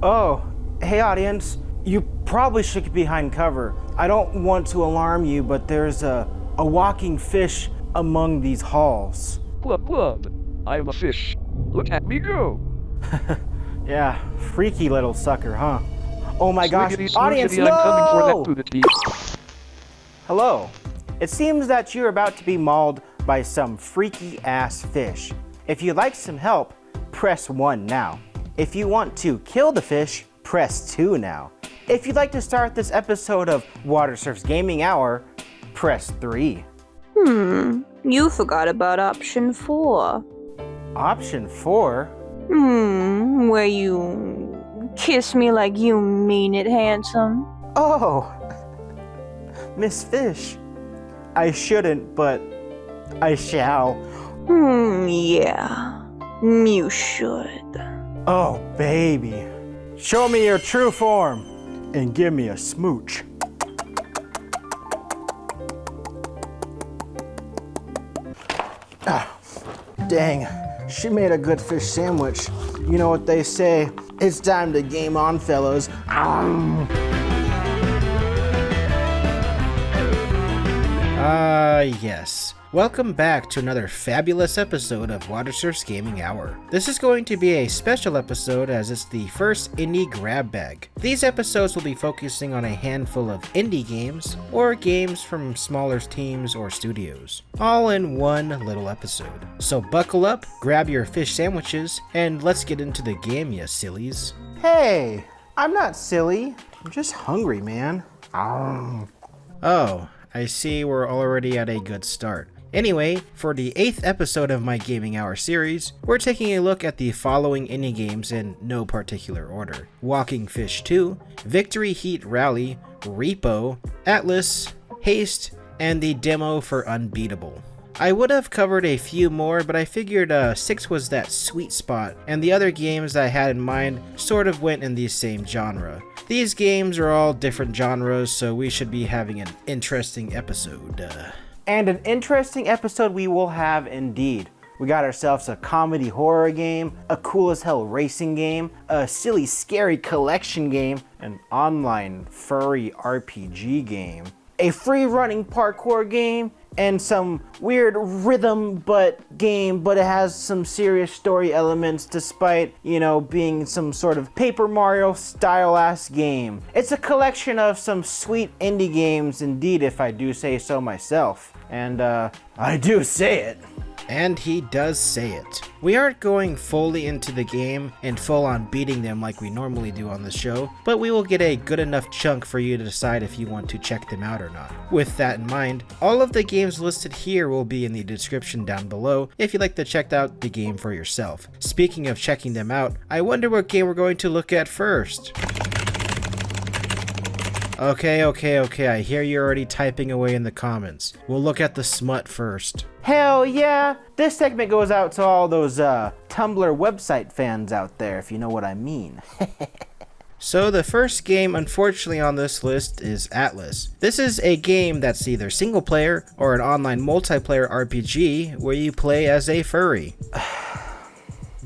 Oh, hey audience. You probably should get behind cover. I don't want to alarm you, but there's a walking fish among these halls. Blub blub. I'm a fish. Look at me go. Yeah, freaky little sucker, huh? Oh my gosh, Swiggity, audience, swiggity, I'm coming for no! that nudity. Hello. It seems that you're about to be mauled by some freaky ass fish. If you'd like some help, press 1 now. If you want to kill the fish, press 2 now. If you'd like to start this episode of Watersurf's Gaming Hour, press 3. You forgot about option 4. Option 4? Where you kiss me like you mean it, handsome. Oh, Miss Fish. I shouldn't, but I shall. Yeah, you should. Oh, baby. Show me your true form and give me a smooch. Dang, she made a good fish sandwich. You know what they say, it's time to game on, fellows. Yes. Welcome back to another fabulous episode of Watersurf's Gaming Hour. This is going to be a special episode as it's the first indie grab bag. These episodes will be focusing on a handful of indie games or games from smaller teams or studios, all in one little episode. So buckle up, grab your fish sandwiches, and let's get into the game, you sillies. Hey, I'm not silly. I'm just hungry, man. Oh, I see we're already at a good start. Anyway, for the 8th episode of my Gaming Hour series, we're taking a look at the following indie games in no particular order: Walking Fish 2, Victory Heat Rally, REPO, Atlyss, Haste, and the demo for Unbeatable. I would have covered a few more, but I figured 6 was that sweet spot, and the other games I had in mind sort of went in the same genre. These games are all different genres, so we should be having an interesting episode. And an interesting episode we will have indeed. We got ourselves a comedy horror game, a cool as hell racing game, a silly scary collection game, an online furry RPG game, a free running parkour game, and some weird rhythm game, but it has some serious story elements despite, being some sort of Paper Mario style ass game. It's a collection of some sweet indie games indeed, if I do say so myself. And I do say it. And he does say it. We aren't going fully into the game and full on beating them like we normally do on the show, but we will get a good enough chunk for you to decide if you want to check them out or not. With that in mind, all of the games listed here will be in the description down below if you'd like to check out the game for yourself. Speaking of checking them out, I wonder what game we're going to look at first. Okay, I hear you're already typing away in the comments. We'll look at the smut first. Hell yeah! This segment goes out to all those Tumblr website fans out there, if you know what I mean. So the first game unfortunately on this list is Atlyss. This is a game that's either single player or an online multiplayer RPG where you play as a furry.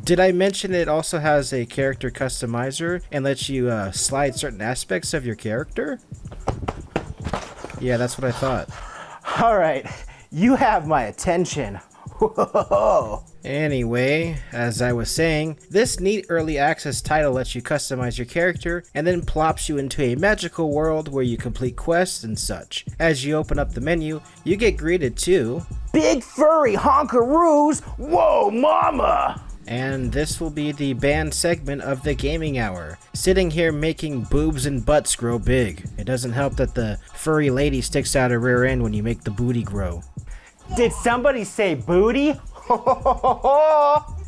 Did I mention it also has a character customizer and lets you slide certain aspects of your character? Yeah, that's what I thought. Alright, you have my attention. Whoa. Anyway, as I was saying, this neat early access title lets you customize your character and then plops you into a magical world where you complete quests and such. As you open up the menu, you get greeted to big furry honkaroos! Whoa, mama! And this will be the banned segment of the gaming hour. Sitting here making boobs and butts grow big. It doesn't help that the furry lady sticks out her rear end when you make the booty grow. Did somebody say booty?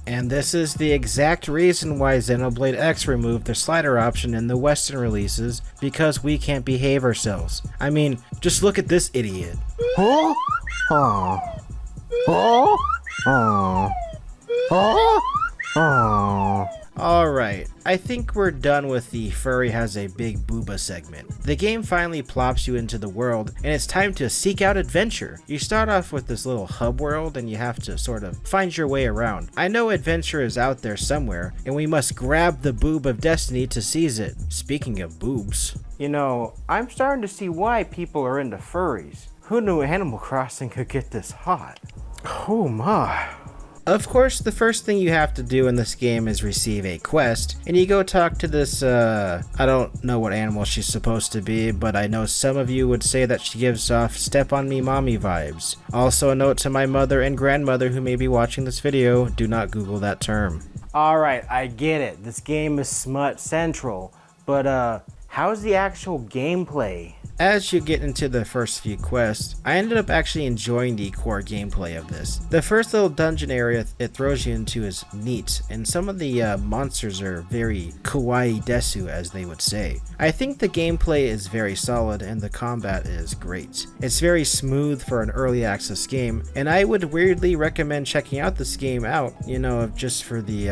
And this is the exact reason why Xenoblade X removed the slider option in the Western releases, because we can't behave ourselves. I mean, just look at this idiot. Huh? Oh. Oh. Oh. Oh. Oh. Alright, I think we're done with the furry has a big booba segment. The game finally plops you into the world, and it's time to seek out adventure. You start off with this little hub world, and you have to sort of find your way around. I know adventure is out there somewhere, and we must grab the boob of destiny to seize it. Speaking of boobs. You know, I'm starting to see why people are into furries. Who knew Animal Crossing could get this hot? Oh my. Of course, the first thing you have to do in this game is receive a quest, and you go talk to this, I don't know what animal she's supposed to be, but I know some of you would say that she gives off step on me mommy vibes. Also a note to my mother and grandmother who may be watching this video, do not Google that term. Alright, I get it. This game is smut central, but how's the actual gameplay? As you get into the first few quests, I ended up actually enjoying the core gameplay of this. The first little dungeon area it throws you into is neat, and some of the monsters are very kawaii desu, as they would say. I think the gameplay is very solid and the combat is great. It's very smooth for an early access game, and I would weirdly recommend checking out this game out, you know, just for the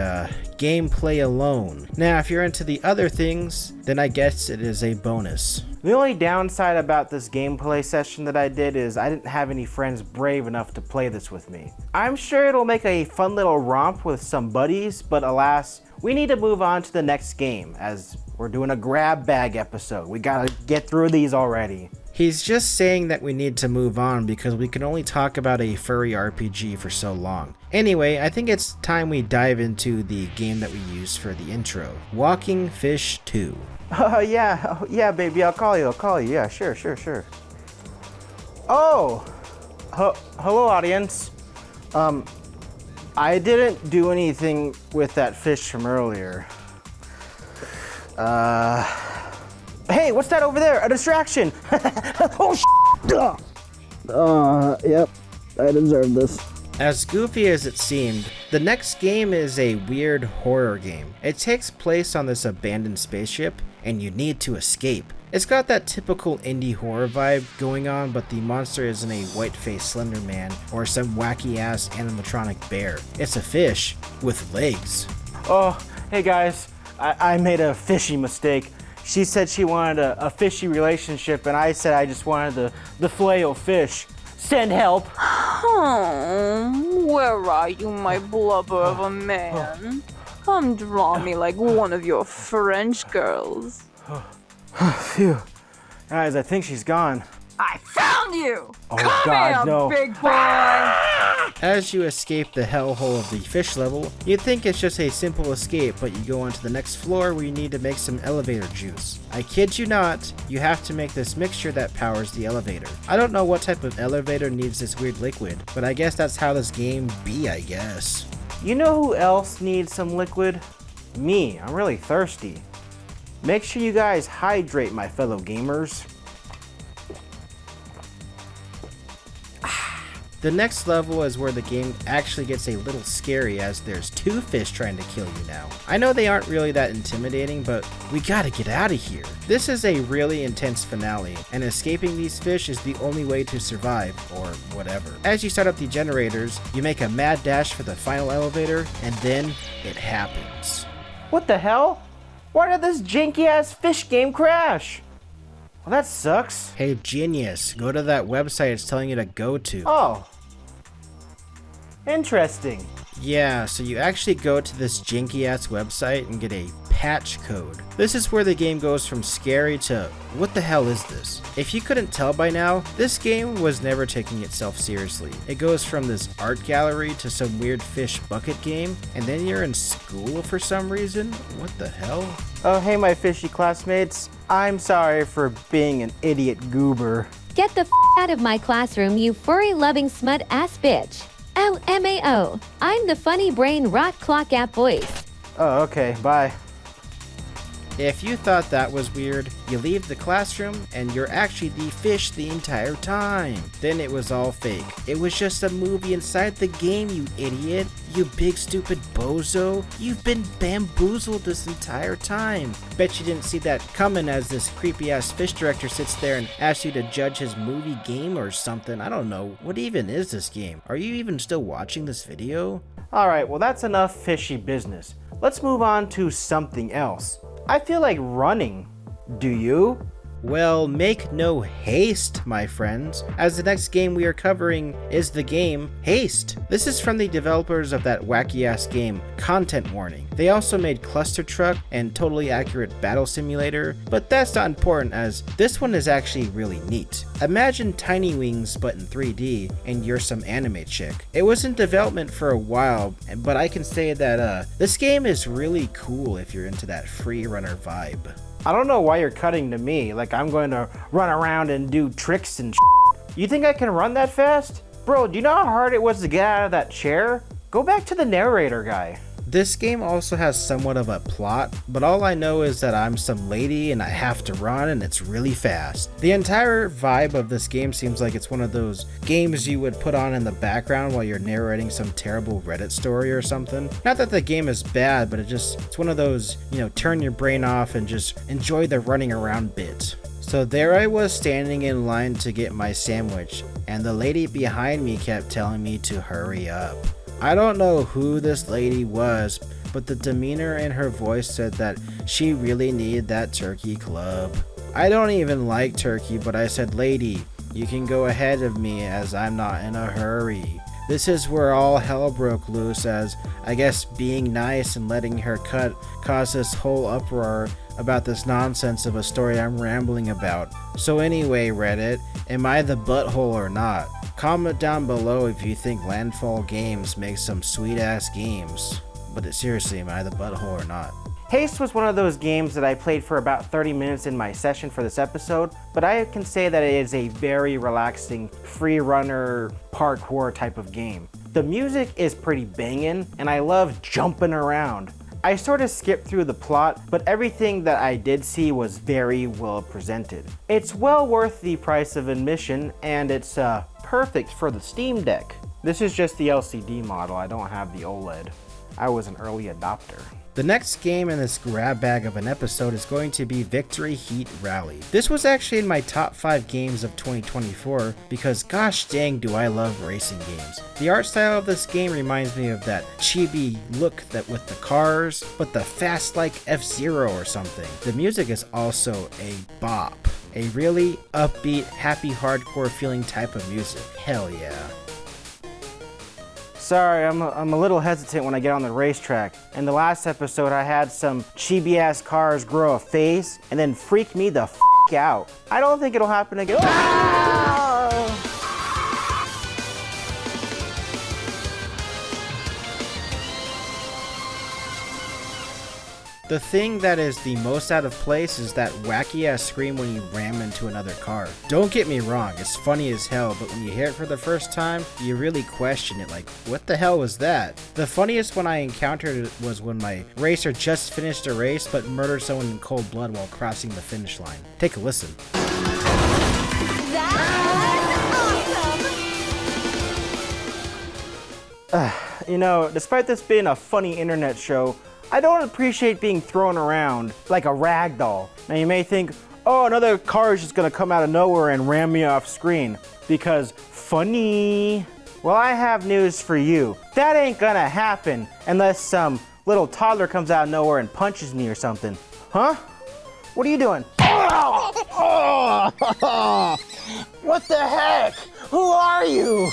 gameplay alone. Now, if you're into the other things, then I guess it is a bonus. The only downside about this gameplay session that I did is I didn't have any friends brave enough to play this with me. I'm sure it'll make a fun little romp with some buddies, but alas, we need to move on to the next game as we're doing a grab bag episode. We gotta get through these already. He's just saying that we need to move on because we can only talk about a furry RPG for so long. Anyway, I think it's time we dive into the game that we used for the intro, Walking Fish 2. Yeah, baby, I'll call you, yeah, sure. Oh, hello audience. I didn't do anything with that fish from earlier. Hey, what's that over there? A distraction! Oh, Yep, I deserve this. As goofy as it seemed, the next game is a weird horror game. It takes place on this abandoned spaceship, and you need to escape. It's got that typical indie horror vibe going on, but the monster isn't a white-faced Slender Man or some wacky-ass animatronic bear. It's a fish with legs. Oh, hey guys, I made a fishy mistake. She said she wanted a fishy relationship, and I said I just wanted the filet-o-fish. Send help. Where are you, my blubber of a man? Come draw me like one of your French girls. Phew. Guys, I think she's gone. I found you! Oh, Come God, here, no. big boy! As you escape the hellhole of the fish level, you'd think it's just a simple escape, but you go on to the next floor where you need to make some elevator juice. I kid you not, you have to make this mixture that powers the elevator. I don't know what type of elevator needs this weird liquid, but I guess that's how this game be, I guess. You know who else needs some liquid? Me, I'm really thirsty. Make sure you guys hydrate, my fellow gamers. The next level is where the game actually gets a little scary as there's two fish trying to kill you now. I know they aren't really that intimidating, but we gotta get out of here. This is a really intense finale, and escaping these fish is the only way to survive, or whatever. As you start up the generators, you make a mad dash for the final elevator, and then it happens. What the hell? Why did this janky-ass fish game crash? Well, that sucks. Hey genius, go to that website it's telling you to go to. Oh. Interesting. Yeah, so you actually go to this janky ass website and get a patch code. This is where the game goes from scary to what the hell is this? If you couldn't tell by now, this game was never taking itself seriously. It goes from this art gallery to some weird fish bucket game, and then you're in school for some reason? What the hell? Oh, hey my fishy classmates. I'm sorry for being an idiot goober. Get the out of my classroom, you furry-loving smut-ass bitch. LMAO. I'm the funny brain rot clock app voice. Oh, okay, bye. If you thought that was weird, you leave the classroom and you're actually the fish the entire time. Then it was all fake. It was just a movie inside the game, you idiot. You big stupid bozo. You've been bamboozled this entire time. Bet you didn't see that coming as this creepy ass fish director sits there and asks you to judge his movie game or something. I don't know. What even is this game? Are you even still watching this video? Alright, well that's enough fishy business. let's move on to something else. I feel like running. Do you? Well, make no haste, my friends, as the next game we are covering is the game Haste. This is from the developers of that wacky-ass game, Content Warning. They also made Cluster Truck and Totally Accurate Battle Simulator, but that's not important as this one is actually really neat. Imagine Tiny Wings but in 3D, and you're some anime chick. It was in development for a while, but I can say that this game is really cool if you're into that free runner vibe. I don't know why you're cutting to me, like I'm going to run around and do tricks and You think I can run that fast? Bro, do you know how hard it was to get out of that chair? Go back to the narrator guy. This game also has somewhat of a plot, but all I know is that I'm some lady and I have to run and it's really fast. The entire vibe of this game seems like it's one of those games you would put on in the background while you're narrating some terrible Reddit story or something. Not that the game is bad, but it's one of those, turn your brain off and just enjoy the running around bit. So there I was standing in line to get my sandwich, and the lady behind me kept telling me to hurry up. I don't know who this lady was, but the demeanor in her voice said that she really needed that turkey club. I don't even like turkey, but I said, "Lady, you can go ahead of me as I'm not in a hurry." This is where all hell broke loose, as I guess being nice and letting her cut caused this whole uproar about this nonsense of a story I'm rambling about. So anyway, Reddit, am I the butthole or not? Comment down below if you think Landfall Games makes some sweet ass games. But seriously, am I the butthole or not? Haste was one of those games that I played for about 30 minutes in my session for this episode, but I can say that it is a very relaxing, free runner, parkour type of game. The music is pretty banging, and I love jumping around. I sort of skipped through the plot, but everything that I did see was very well presented. It's well worth the price of admission, and it's perfect for the Steam Deck. This is just the LCD model, I don't have the OLED. I was an early adopter. The next game in this grab bag of an episode is going to be Victory Heat Rally. This was actually in my top 5 games of 2024 because gosh dang do I love racing games. The art style of this game reminds me of that chibi look that with the cars, but the fast like F-Zero or something. The music is also a bop. A really upbeat, happy hardcore feeling type of music. Hell yeah. Sorry, I'm a little hesitant when I get on the racetrack. In the last episode, I had some chibi-ass cars grow a face and then freak me the f*** out. I don't think it'll happen again. Ah! The thing that is the most out of place is that wacky ass scream when you ram into another car. Don't get me wrong, it's funny as hell, but when you hear it for the first time, you really question it, like, what the hell was that? The funniest one I encountered was when my racer just finished a race but murdered someone in cold blood while crossing the finish line. Take a listen. Despite this being a funny internet show, I don't appreciate being thrown around like a rag doll. Now you may think, oh, another car is just gonna come out of nowhere and ram me off screen because funny. Well, I have news for you. That ain't gonna happen unless some little toddler comes out of nowhere and punches me or something. Huh? What are you doing? What the heck? Who are you?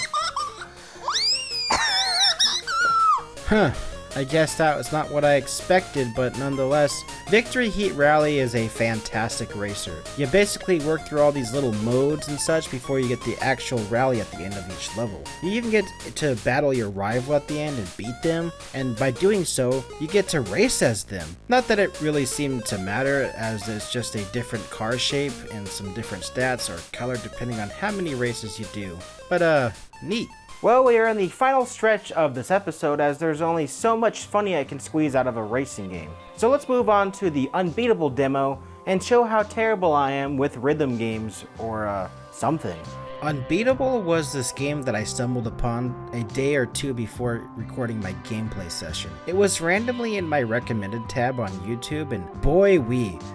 Huh. I guess that was not what I expected, but nonetheless, Victory Heat Rally is a fantastic racer. You basically work through all these little modes and such before you get the actual rally at the end of each level. You even get to battle your rival at the end and beat them, and by doing so, you get to race as them. Not that it really seemed to matter, as it's just a different car shape and some different stats or color depending on how many races you do. But neat. Well, we are in the final stretch of this episode as there's only so much funny I can squeeze out of a racing game. So let's move on to the Unbeatable demo and show how terrible I am with rhythm games or something. Unbeatable was this game that I stumbled upon a day or two before recording my gameplay session. It was randomly in my recommended tab on YouTube, and boy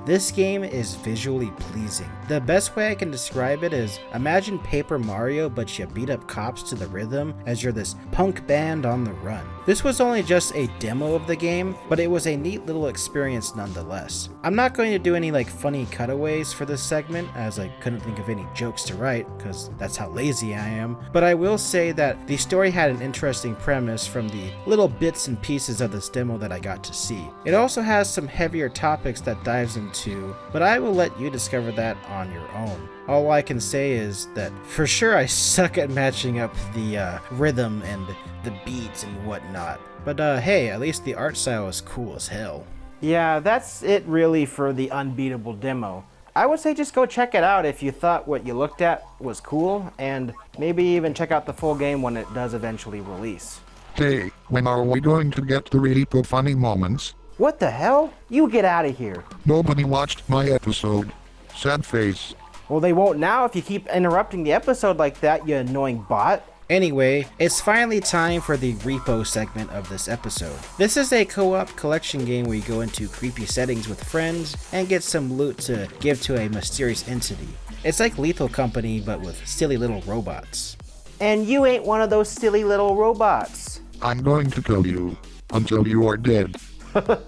this game is visually pleasing. The best way I can describe it is imagine Paper Mario, but you beat up cops to the rhythm as you're this punk band on the run. This was only just a demo of the game, but it was a neat little experience nonetheless. I'm not going to do any funny cutaways for this segment, as I couldn't think of any jokes to write, because that's how lazy I am, but I will say that the story had an interesting premise from the little bits and pieces of this demo that I got to see. It also has some heavier topics that dives into, but I will let you discover that on your own. All I can say is that for sure I suck at matching up the rhythm and the beats and whatnot, but hey, at least the art style is cool as hell. Yeah, that's it really for the Unbeatable demo. I would say just go check it out if you thought what you looked at was cool, and maybe even check out the full game when it does eventually release. Hey, when are we going to get the REPO funny moments? What the hell? You get out of here. Nobody watched my episode. Sad face. Well, they won't now if you keep interrupting the episode like that, you annoying bot. Anyway, it's finally time for the REPO segment of this episode. This is a co-op collection game where you go into creepy settings with friends and get some loot to give to a mysterious entity. It's like Lethal Company, but with silly little robots. And you ain't one of those silly little robots. I'm going to kill you until you are dead.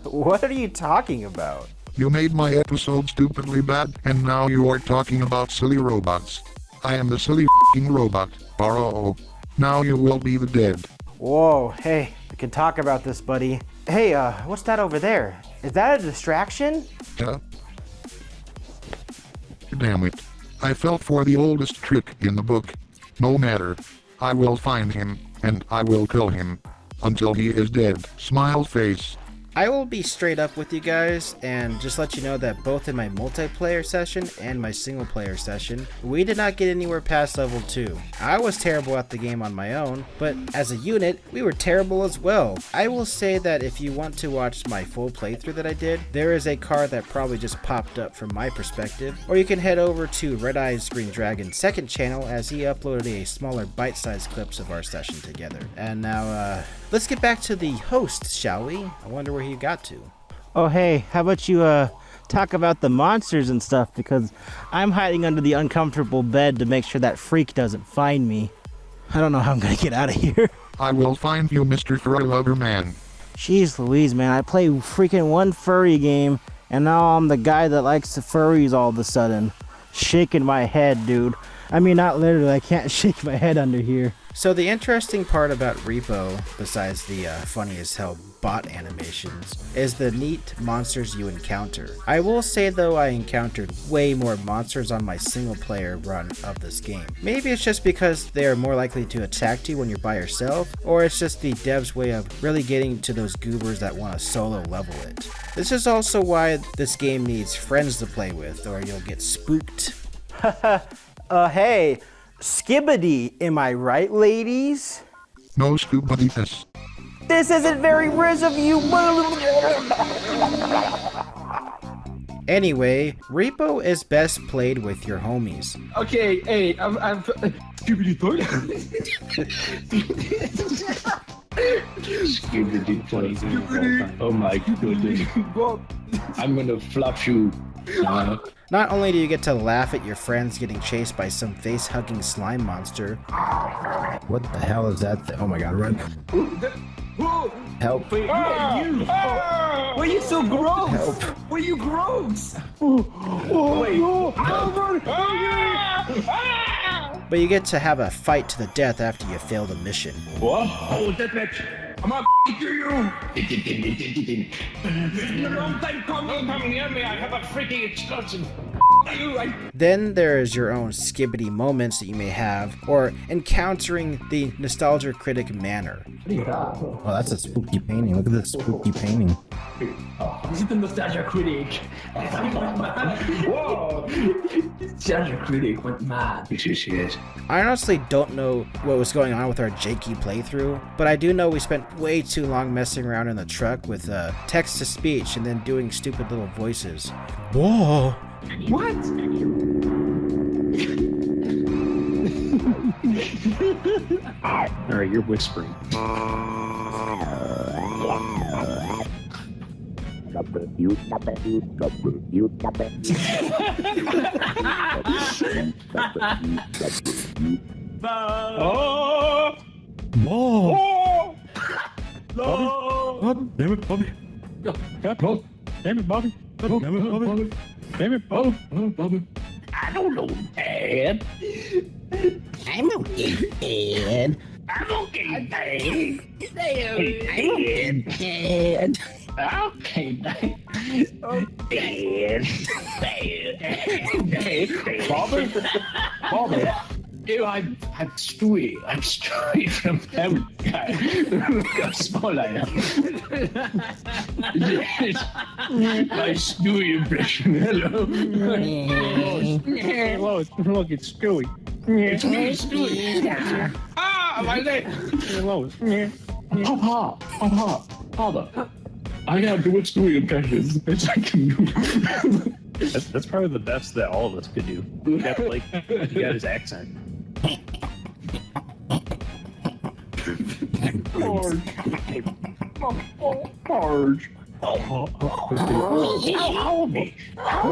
What are you talking about? You made my episode stupidly bad, and now you are talking about silly robots. I am the silly f***ing robot, Baro. Now you will be the dead. Whoa, hey, we can talk about this, buddy. Hey, what's that over there? Is that a distraction? Yeah. Damn it. I fell for the oldest trick in the book. No matter. I will find him, and I will kill him. Until he is dead. Smile face. I will be straight up with you guys and just let you know that both in my multiplayer session and my single player session, we did not get anywhere past level 2. I was terrible at the game on my own, but as a unit, we were terrible as well. I will say that if you want to watch my full playthrough that I did, there is a card that probably just popped up from my perspective, or you can head over to Redeyesgreendragon's second channel as he uploaded a smaller bite-sized clips of our session together. And now, let's get back to the host, shall we? I wonder where he got to. Oh, hey, how about you, talk about the monsters and stuff, because I'm hiding under the uncomfortable bed to make sure that freak doesn't find me. I don't know how I'm gonna get out of here. I will find you, Mr. Furry Lover Man. Jeez Louise, man, I play freaking one furry game, and now I'm the guy that likes the furries all of a sudden. Shaking my head, dude. I mean, not literally, I can't shake my head under here. So the interesting part about REPO, besides the funny as hell bot animations, is the neat monsters you encounter. I will say though, I encountered way more monsters on my single player run of this game. Maybe it's just because they are more likely to attack you when you're by yourself, or it's just the devs' way of really getting to those goobers that want to solo level it. This is also why this game needs friends to play with, or you'll get spooked. Hey, skibbity, am I right, ladies? No stupidness. This isn't very riz of you. Anyway, REPO is best played with your homies. Okay, hey, I'm Scooby Doo. Scooby Doo. Oh my goodness. I'm gonna flop you. Not only do you get to laugh at your friends getting chased by some face-hugging slime monster. What the hell is that thing? Oh my god, run. Help. Wait, you. Why are you so gross? Help. Why are you gross? Wait. But you get to have a fight to the death after you fail the mission. What? Oh, deathmatch. I'm gonna kill you. It's been a long time coming near me. I have a freaking explosion. Then there is your own skibbity moments that you may have, or encountering the nostalgia critic manner. Oh, that's a spooky painting. Look at this spooky painting. This is the nostalgia critic. Whoa! Nostalgia critic went mad. I honestly don't know what was going on with our janky playthrough, but I do know we spent way too long messing around in the truck with text-to-speech and then doing stupid little voices. Whoa! What? Alright, you're whispering. Oh! Oh! Oh! Damn it, Bobby. Damn it, Bobby. Damn it, Bobby. Damn it, Bobby. Bobby. I don't know, Dad. I'm okay, Dad. I'm okay, Dad. Dad. Okay, Dad. Dad. Bobby. Bobby. Ew, I'm Stewie. I'm Stewie from Family Guy. Got small I am. Yes. My Stewie impression. Hello. Hello, look, it's Stewie. It's me, Stewie. Ah, my leg. Hello. Papa. I gotta do what Stewie impressions. Bitch, I can do. That's probably the best that all of us could do. He got his accent. Marge. Hold me. Hold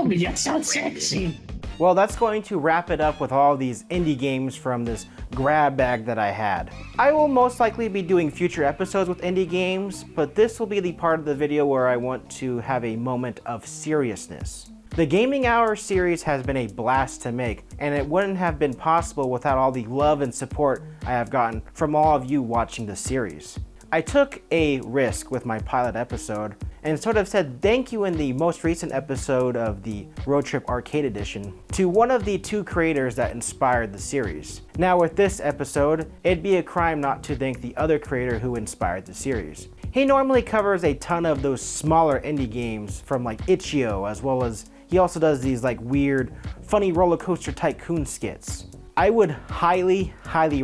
me. That's so sexy. Well, that's going to wrap it up with all these indie games from this grab bag that I had. I will most likely be doing future episodes with indie games, but this will be the part of the video where I want to have a moment of seriousness. The Gaming Hour series has been a blast to make, and it wouldn't have been possible without all the love and support I have gotten from all of you watching the series. I took a risk with my pilot episode and sort of said thank you in the most recent episode of the Road Trip Arcade Edition to one of the two creators that inspired the series. Now with this episode, it'd be a crime not to thank the other creator who inspired the series. He normally covers a ton of those smaller indie games from like Itch.io, as well as he also does these like weird, funny roller coaster tycoon skits. I would highly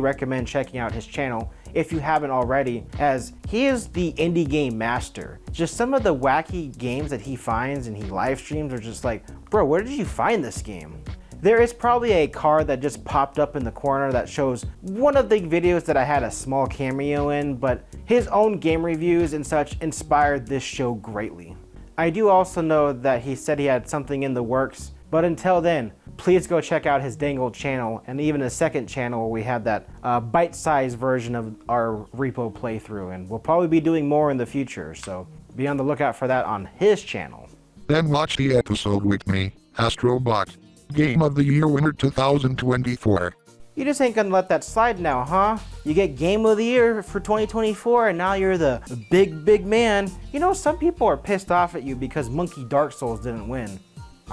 recommend checking out his channel if you haven't already, as he is the indie game master. Just some of the wacky games that he finds and he live streams are just like, bro, where did you find this game? There is probably a card that just popped up in the corner that shows one of the videos that I had a small cameo in, but his own game reviews and such inspired this show greatly. I do also know that he said he had something in the works, but until then, please go check out his dang old channel and even a second channel where we have that bite-sized version of our repo playthrough, and we'll probably be doing more in the future, so be on the lookout for that on his channel. Then watch the episode with me, Astrobot. Game of the Year winner 2024. You just ain't gonna let that slide now, huh? You get Game of the Year for 2024 and now you're the big man. You know, some people are pissed off at you because Monkey Dark Souls didn't win.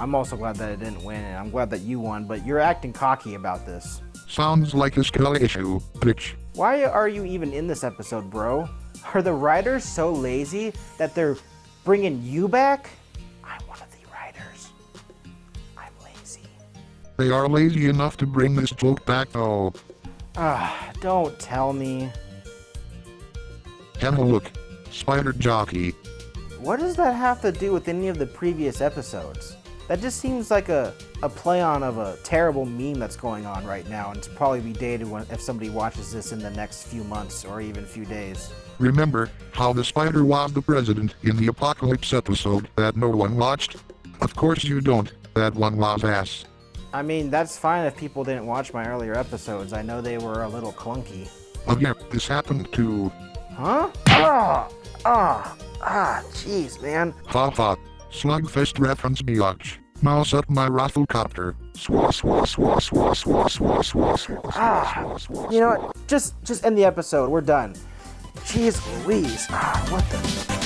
I'm also glad that it didn't win, and I'm glad that you won, but you're acting cocky about this. Sounds like a skill issue, bitch. Why are you even in this episode, bro? Are the writers so lazy that they're bringing you back? I'm one of the writers. I'm lazy. They are lazy enough to bring this joke back though. Don't tell me. Have a look. Spider Jockey. What does that have to do with any of the previous episodes? That just seems like a play on of a terrible meme that's going on right now, and it's probably be dated if somebody watches this in the next few months or even few days. Remember how the spider was the president in the Apocalypse episode that no one watched? Of course you don't. That one was ass. I mean, that's fine if people didn't watch my earlier episodes. I know they were a little clunky. Again, this happened to... Huh? Jeez, man. Ha. Slugfest reference biatch. Mouse up my rafflecopter. Swah. You know what? Just end the episode. We're done. Jeez Louise. What the...